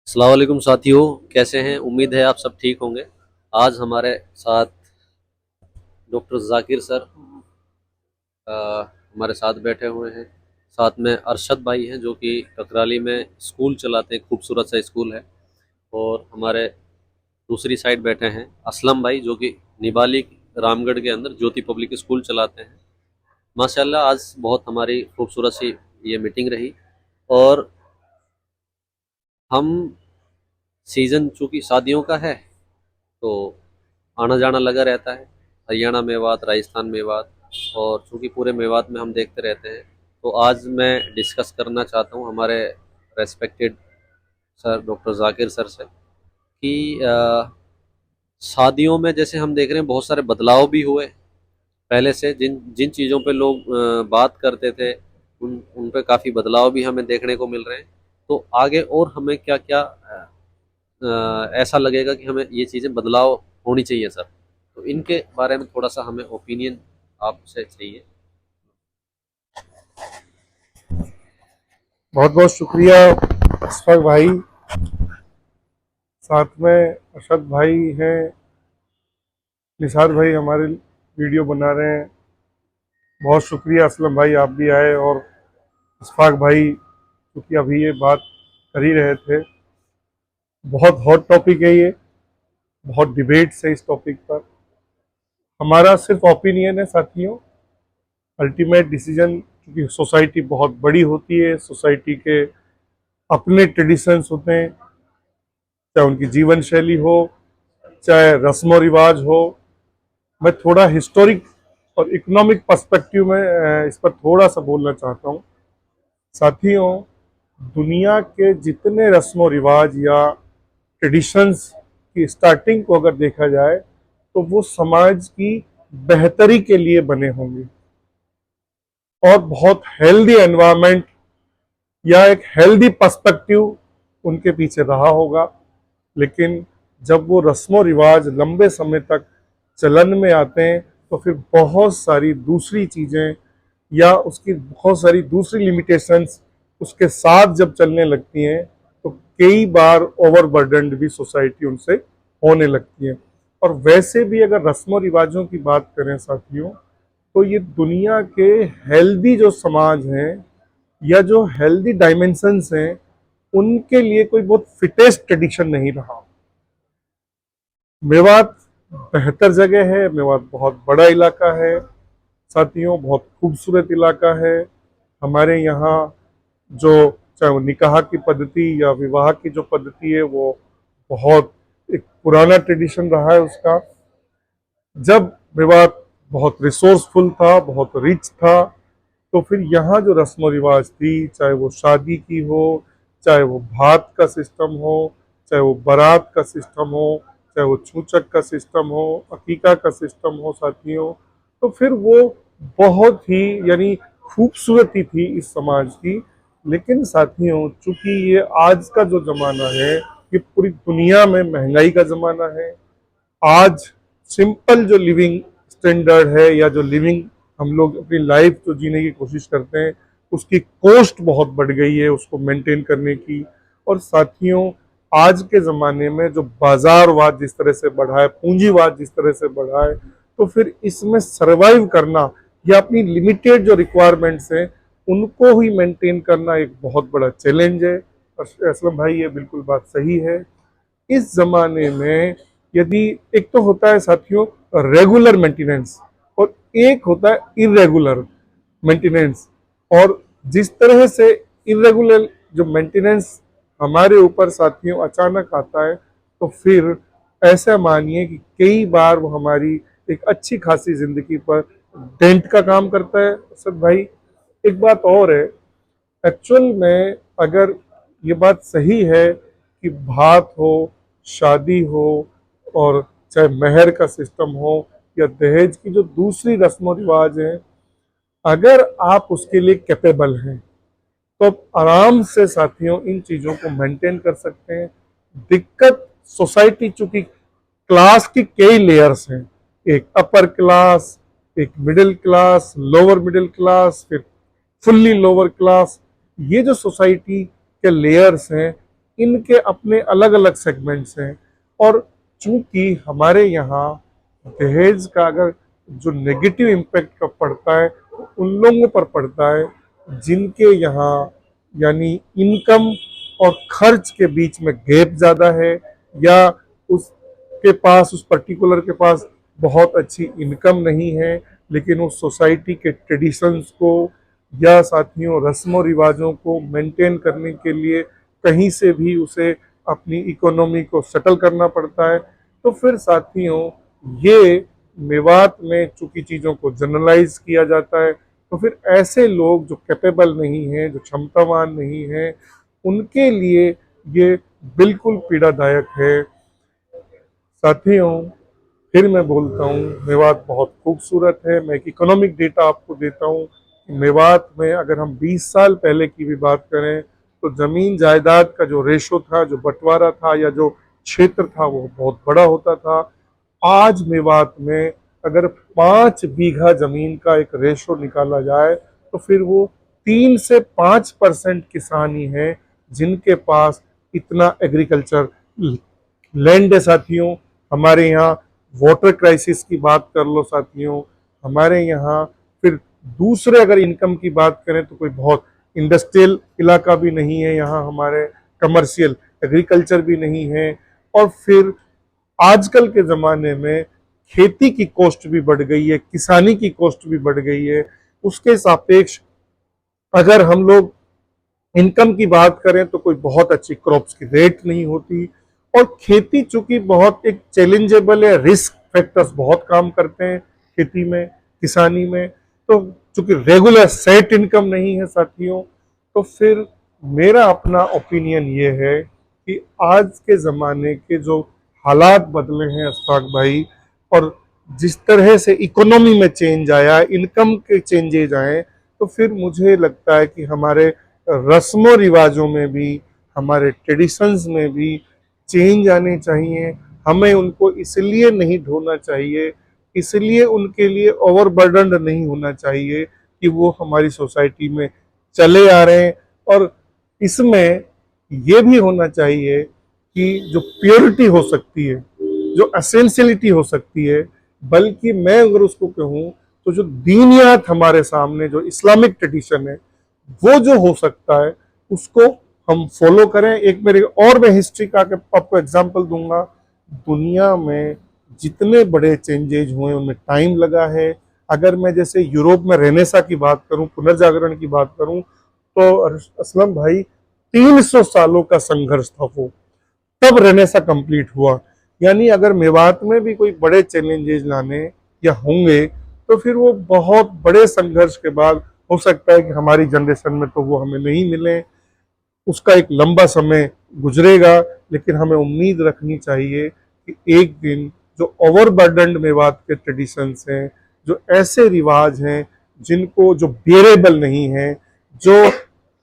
अस्सलाम वालेकुम साथियों, कैसे हैं? उम्मीद है आप सब ठीक होंगे। आज हमारे साथ डॉक्टर जाकिर सर हमारे साथ बैठे हुए हैं। साथ में अरशद भाई हैं जो कि ककराली में स्कूल चलाते हैं, खूबसूरत सा स्कूल है। और हमारे दूसरी साइड बैठे हैं असलम भाई जो कि निबाली रामगढ़ के अंदर ज्योति पब्लिक स्कूल चलाते हैं। माशाल्लाह आज बहुत हमारी खूबसूरत सी ये मीटिंग रही। और हम सीज़न चूँकि शादियों का है तो आना जाना लगा रहता है, हरियाणा मेवात, राजस्थान मेवात। और चूँकि पूरे मेवात में हम देखते रहते हैं, तो आज मैं डिस्कस करना चाहता हूँ हमारे respected sir doctor Zakir sir से कि शादियों में जैसे हम देख रहे हैं बहुत सारे बदलाव भी हुए। पहले से जिन जिन चीज़ों पे लोग बात करते थे उन उन पे काफ़ी बदलाव भी हमें देखने को मिल रहे हैं। तो आगे और हमें क्या क्या ऐसा लगेगा कि हमें ये चीज़ें बदलाव होनी चाहिए सर, तो इनके बारे में थोड़ा सा हमें ओपिनियन आपसे चाहिए। बहुत बहुत शुक्रिया अशफाक भाई। साथ में अरशद भाई हैं, निसार भाई हमारे वीडियो बना रहे हैं। बहुत शुक्रिया असलम भाई, आप भी आए। और अशफाक भाई क्योंकि अभी ये बात कर ही रहे थे, बहुत हॉट टॉपिक है ये, बहुत डिबेट्स है इस टॉपिक पर। हमारा सिर्फ ओपिनियन है साथियों, अल्टीमेट डिसीजन, क्योंकि सोसाइटी बहुत बड़ी होती है, सोसाइटी के अपने ट्रेडिशंस होते हैं, चाहे उनकी जीवन शैली हो, चाहे रस्म रिवाज हो। मैं थोड़ा हिस्टोरिक और इकोनॉमिक पर्सपेक्टिव में इस पर थोड़ा सा बोलना चाहता हूँ साथियों। दुनिया के जितने रस्म रिवाज या ट्रेडिशंस की स्टार्टिंग को अगर देखा जाए तो वो समाज की बेहतरी के लिए बने होंगे और बहुत हेल्दी एनवायरनमेंट या एक हेल्दी पर्सपेक्टिव उनके पीछे रहा होगा। लेकिन जब वो रस्म रिवाज लंबे समय तक चलन में आते हैं तो फिर बहुत सारी दूसरी चीज़ें या उसकी बहुत सारी दूसरी लिमिटेशंस उसके साथ जब चलने लगती हैं तो कई बार ओवरबर्डनड भी सोसाइटी उनसे होने लगती है। और वैसे भी अगर रस्म रिवाजों की बात करें साथियों, तो ये दुनिया के हेल्दी जो समाज हैं या जो हेल्दी डायमेंशंस हैं उनके लिए कोई बहुत फिटेस्ट ट्रेडिशन नहीं रहा। मेवात बेहतर जगह है, मेवात बहुत बड़ा इलाका है साथियों, बहुत खूबसूरत इलाका है। हमारे यहाँ जो चाहे वो निकाह की पद्धति या विवाह की जो पद्धति है वो बहुत एक पुराना ट्रेडिशन रहा है उसका। जब मेवात बहुत रिसोर्सफुल था, बहुत रिच था, तो फिर यहाँ जो रस्म रिवाज थी, चाहे वो शादी की हो, चाहे वो भात का सिस्टम हो, चाहे वो बारात का सिस्टम हो, चाहे वो छूचक का सिस्टम हो, अकीका का सिस्टम हो साथियों, तो फिर वो बहुत ही यानी खूबसूरती थी इस समाज की। लेकिन साथियों चूंकि ये आज का जो ज़माना है, ये पूरी दुनिया में महंगाई का ज़माना है। आज सिंपल जो लिविंग स्टैंडर्ड है या जो लिविंग हम लोग अपनी लाइफ जो जीने की कोशिश करते हैं, उसकी कॉस्ट बहुत बढ़ गई है उसको मेंटेन करने की। और साथियों आज के ज़माने में जो बाजारवाद जिस तरह से बढ़ा है, पूंजीवाद जिस तरह से बढ़ा है, तो फिर इसमें सरवाइव करना या अपनी लिमिटेड जो रिक्वायरमेंट्स हैं उनको ही मेंटेन करना एक बहुत बड़ा चैलेंज है। और असलम भाई ये बिल्कुल बात सही है। इस जमाने में यदि एक तो होता है साथियों रेगुलर मेंटेनेंस और एक होता है इरेगुलर मेंटेनेंस। और जिस तरह से इरेगुलर जो मेंटेनेंस हमारे ऊपर साथियों अचानक आता है, तो फिर ऐसा मानिए कि कई बार वो हमारी एक अच्छी खासी जिंदगी पर डेंट का काम करता है। सर भाई एक बात और है, एक्चुअल में अगर ये बात सही है कि भात हो, शादी हो, और चाहे मेहर का सिस्टम हो या दहेज की जो दूसरी रस्म रिवाज हैं, अगर आप उसके लिए कैपेबल हैं तो आप आराम से साथियों इन चीज़ों को मेंटेन कर सकते हैं। दिक्कत सोसाइटी चूंकि क्लास की कई लेयर्स हैं, एक अपर क्लास, एक middle class, lower middle class, फिर फुल्ली लोअर क्लास, ये जो सोसाइटी के लेयर्स हैं इनके अपने अलग अलग सेगमेंट्स हैं। और चूंकि हमारे यहाँ दहेज का अगर जो नेगेटिव इम्पैक्ट का पड़ता है वो उन लोगों पर पड़ता है जिनके यहाँ यानी इनकम और खर्च के बीच में गैप ज़्यादा है, या उसके पास उस पर्टिकुलर के पास बहुत अच्छी इनकम नहीं है, लेकिन उस सोसाइटी के ट्रेडिशंस को या साथियों रस्मों रिवाजों को मेंटेन करने के लिए कहीं से भी उसे अपनी इकोनॉमी को सेटल करना पड़ता है। तो फिर साथियों ये मेवात में चूंकि चीज़ों को जनरलाइज किया जाता है, तो फिर ऐसे लोग जो कैपेबल नहीं हैं, जो क्षमतावान नहीं हैं, उनके लिए ये बिल्कुल पीड़ादायक है। साथियों फिर मैं बोलता हूँ मेवात बहुत खूबसूरत है। मैं एक इकोनॉमिक डेटा आपको देता हूँ। मेवात में अगर हम 20 साल पहले की भी बात करें तो जमीन जायदाद का जो रेशो था, जो बंटवारा था या जो क्षेत्र था वो बहुत बड़ा होता था। आज मेवात में अगर 5 बीघा जमीन का एक रेशो निकाला जाए तो फिर वो 3 से 5% किसान ही है जिनके पास इतना एग्रीकल्चर लैंड है। साथियों हमारे यहाँ वाटर क्राइसिस की बात कर लो साथियों, हमारे यहाँ फिर दूसरे अगर इनकम की बात करें तो कोई बहुत इंडस्ट्रियल इलाका भी नहीं है यहाँ, हमारे कमर्शियल एग्रीकल्चर भी नहीं है। और फिर आजकल के ज़माने में खेती की कॉस्ट भी बढ़ गई है, किसानी की कॉस्ट भी बढ़ गई है। उसके सापेक्ष अगर हम लोग इनकम की बात करें तो कोई बहुत अच्छी क्रॉप्स की रेट नहीं होती। और खेती चूंकि बहुत एक चैलेंजेबल है, रिस्क फैक्टर्स बहुत काम करते हैं खेती में, किसानी में, तो चूंकि रेगुलर सेट इनकम नहीं है साथियों, तो फिर मेरा अपना ओपिनियन ये है कि आज के ज़माने के जो हालात बदले हैं अशफाक भाई, और जिस तरह से इकोनॉमी में चेंज आया, इनकम के चेंजेज आए, तो फिर मुझे लगता है कि हमारे रस्मों रिवाजों में भी, हमारे ट्रेडिशंस में भी चेंज आने चाहिए। हमें उनको इसलिए नहीं ढोना चाहिए, इसलिए उनके लिए ओवरबर्डन नहीं होना चाहिए कि वो हमारी सोसाइटी में चले आ रहे हैं। और इसमें ये भी होना चाहिए कि जो प्योरिटी हो सकती है, जो एसेंशियलिटी हो सकती है, बल्कि मैं अगर उसको कहूँ तो जो दीनियात हमारे सामने जो इस्लामिक ट्रेडिशन है वो जो हो सकता है उसको हम फॉलो करें। एक मेरे और मैं हिस्ट्री का आपको एग्जांपल दूंगा। दुनिया में जितने बड़े चेंजेज हुए उनमें टाइम लगा है। अगर मैं जैसे यूरोप में रेनेसा की बात करूं, पुनर्जागरण की बात करूं, तो असलम भाई 300 सालों का संघर्ष था वो, तब रेनेसा कंप्लीट हुआ। यानी अगर मेवात में भी कोई बड़े चैलेंजेस लाने या होंगे तो फिर वो बहुत बड़े संघर्ष के बाद हो सकता है कि हमारी जनरेशन में तो वो हमें नहीं मिले, उसका एक लंबा समय गुजरेगा। लेकिन हमें उम्मीद रखनी चाहिए कि एक दिन जो ओवरबर्डन्ड मेवात के ट्रेडिशंस हैं, जो ऐसे रिवाज हैं जिनको जो बेरेबल नहीं है, जो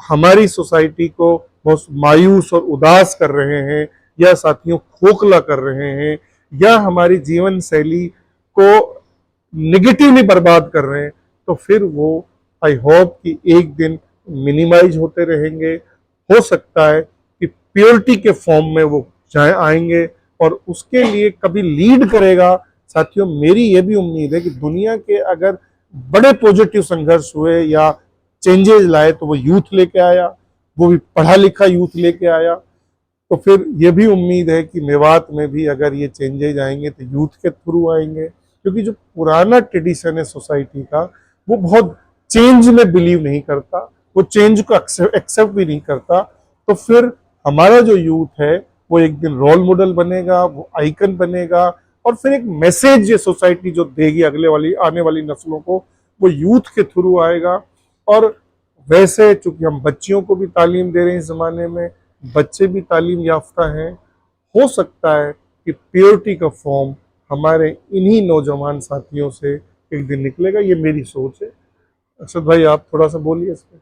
हमारी सोसाइटी को बहुत मायूस और उदास कर रहे हैं, या साथियों खोखला कर रहे हैं, या हमारी जीवन शैली को निगेटिवली बर्बाद कर रहे हैं, तो फिर वो आई होप कि एक दिन मिनिमाइज होते रहेंगे। हो सकता है कि प्योरिटी के फॉर्म में वो चाहे आएंगे और उसके लिए कभी लीड करेगा। साथियों मेरी ये भी उम्मीद है कि दुनिया के अगर बड़े पॉजिटिव संघर्ष हुए या चेंजेस लाए तो वो यूथ लेके आया, वो भी पढ़ा लिखा यूथ लेके आया। तो फिर ये भी उम्मीद है कि मेवात में भी अगर ये चेंजेज आएंगे तो यूथ के थ्रू आएंगे, क्योंकि जो पुराना ट्रेडिशन है सोसाइटी का वो बहुत चेंज में बिलीव नहीं करता, वो चेंज को एक्सेप्ट भी नहीं करता। तो फिर हमारा जो यूथ है वो एक दिन रोल मॉडल बनेगा, वो आइकन बनेगा, और फिर एक मैसेज ये सोसाइटी जो देगी अगले वाली आने वाली नस्लों को वो यूथ के थ्रू आएगा। और वैसे चूंकि हम बच्चियों को भी तालीम दे रहे हैं इस जमाने में, बच्चे भी तालीम याफ्ता हैं, हो सकता है कि प्योरिटी का फॉर्म हमारे इन्हीं नौजवान साथियों से एक दिन निकलेगा। ये मेरी सोच है। अरशद भाई आप थोड़ा सा बोलिए इस पर।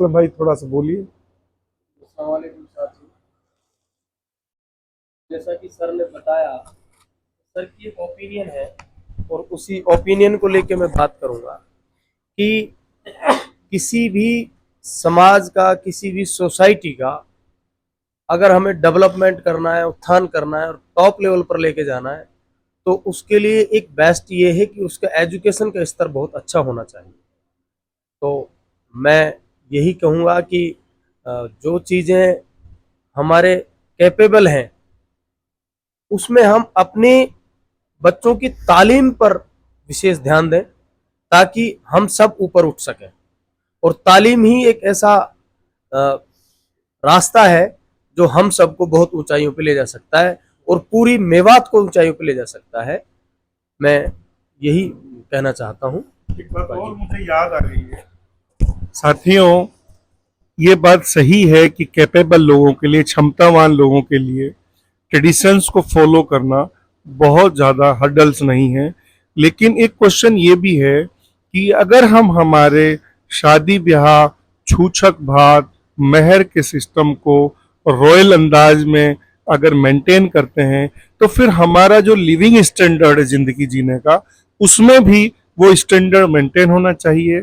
असलम भाई थोड़ा सा बोलिए। अस्सलाम वालेकुम साथी। जैसा कि सर ने बताया, सर की एक ओपिनियन है और उसी ओपिनियन को लेके मैं बात करूंगा कि किसी भी समाज का, किसी भी सोसाइटी का अगर हमें डेवलपमेंट करना है, उत्थान करना है और टॉप लेवल पर लेके जाना है, तो उसके लिए एक बेस्ट ये है कि उसका एजुकेशन का स्तर बहुत अच्छा होना चाहिए। तो मैं यही कहूँगा कि जो चीज़ें हमारे कैपेबल हैं, उसमें हम अपने बच्चों की तालीम पर विशेष ध्यान दें, ताकि हम सब ऊपर उठ सकें। और तालीम ही एक ऐसा रास्ता है जो हम सबको बहुत ऊंचाइयों पे ले जा सकता है और पूरी मेवात को ऊंचाइयों पे ले जा सकता है। मैं यही कहना चाहता हूँ। एक बात और मुझे याद आ रही है साथियों, ये बात सही है कि कैपेबल लोगों के लिए, क्षमतावान लोगों के लिए ट्रेडिशंस को फॉलो करना बहुत ज़्यादा हर्डल्स नहीं है। लेकिन एक क्वेश्चन ये भी है कि अगर हम हमारे शादी ब्याह, छूछक भात, मेहर के सिस्टम को रॉयल अंदाज में अगर मेंटेन करते हैं, तो फिर हमारा जो लिविंग स्टैंडर्ड है ज़िंदगी जीने का, उसमें भी वो स्टैंडर्ड मेंटेन होना चाहिए।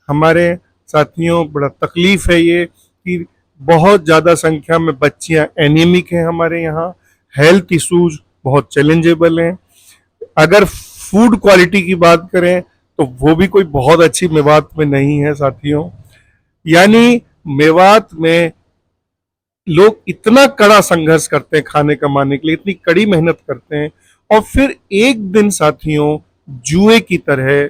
हमारे साथियों, बड़ा तकलीफ है ये कि बहुत ज़्यादा संख्या में बच्चियां एनीमिक हैं हमारे यहाँ। हेल्थ इश्यूज बहुत चैलेंजेबल हैं। अगर फूड क्वालिटी की बात करें तो वो भी कोई बहुत अच्छी मेवात में नहीं है साथियों। यानी मेवात में लोग इतना कड़ा संघर्ष करते हैं खाने कमाने के लिए, इतनी कड़ी मेहनत करते हैं, और फिर एक दिन साथियों जुए की तरह,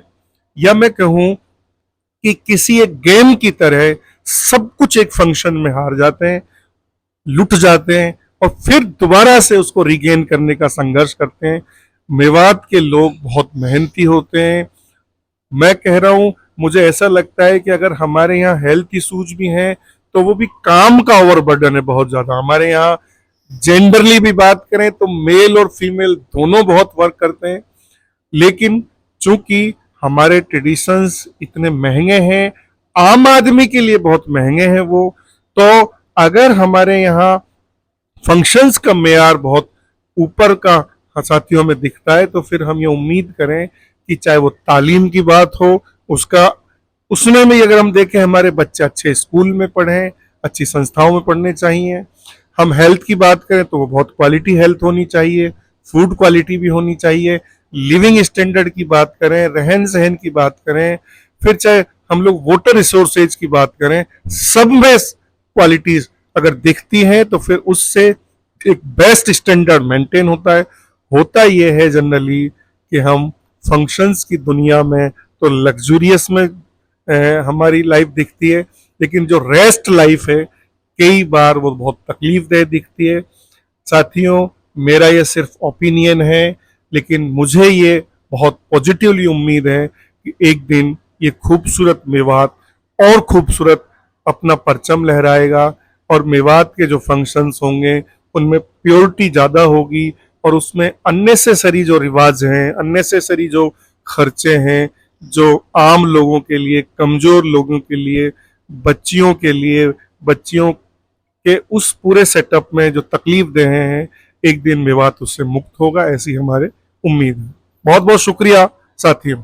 या मैं कहूं कि किसी एक गेम की तरह, सब कुछ एक फंक्शन में हार जाते हैं, लुट जाते हैं, और फिर दोबारा से उसको रिगेन करने का संघर्ष करते हैं। मेवात के लोग बहुत मेहनती होते हैं। मैं कह रहा हूं, मुझे ऐसा लगता है कि अगर हमारे यहाँ हेल्थ इश्यूज भी हैं, तो वो भी काम का ओवरबर्डन है बहुत ज्यादा। हमारे यहाँ जेंडरली भी बात करें तो मेल और फीमेल दोनों बहुत वर्क करते हैं। लेकिन चूंकि हमारे ट्रेडिशंस इतने महंगे हैं, आम आदमी के लिए बहुत महंगे हैं वो, तो अगर हमारे यहाँ फंक्शंस का मेयार बहुत ऊपर का साथियों में दिखता है, तो फिर हम ये उम्मीद करें कि चाहे वो तालीम की बात हो, उसका उसमें भी अगर हम देखें, हमारे बच्चे अच्छे स्कूल में पढ़ें, अच्छी संस्थाओं में पढ़ने चाहिए। हम हेल्थ की बात करें तो वो बहुत क्वालिटी हेल्थ होनी चाहिए, फूड क्वालिटी भी होनी चाहिए। लिविंग स्टैंडर्ड की बात करें, रहन सहन की बात करें, फिर चाहे हम लोग वाटर रिसोर्सेज की बात करें, सब में क्वालिटीज अगर दिखती हैं तो फिर उससे एक बेस्ट स्टैंडर्ड मेंटेन होता है। होता यह है जनरली कि हम फंक्शंस की दुनिया में तो लग्जूरियस में हमारी लाइफ दिखती है, लेकिन जो रेस्ट लाइफ है कई बार वो बहुत तकलीफदेह दिखती है। साथियों, मेरा ये सिर्फ ओपिनियन है, लेकिन मुझे ये बहुत पॉजिटिवली उम्मीद है कि एक दिन ये खूबसूरत मेवात और खूबसूरत अपना परचम लहराएगा, और मेवात के जो फंक्शंस होंगे उनमें प्योरिटी ज़्यादा होगी, और उसमें अननेसेसरी जो रिवाज हैं, अननेसेसरी जो खर्चे हैं, जो आम लोगों के लिए, कमज़ोर लोगों के लिए, बच्चियों के लिए, बच्चियों के उस पूरे सेटअप में जो तकलीफ दे हैं, एक दिन मेवात उससे मुक्त होगा, ऐसी हमारे उम्मीद है। बहुत बहुत शुक्रिया साथियों।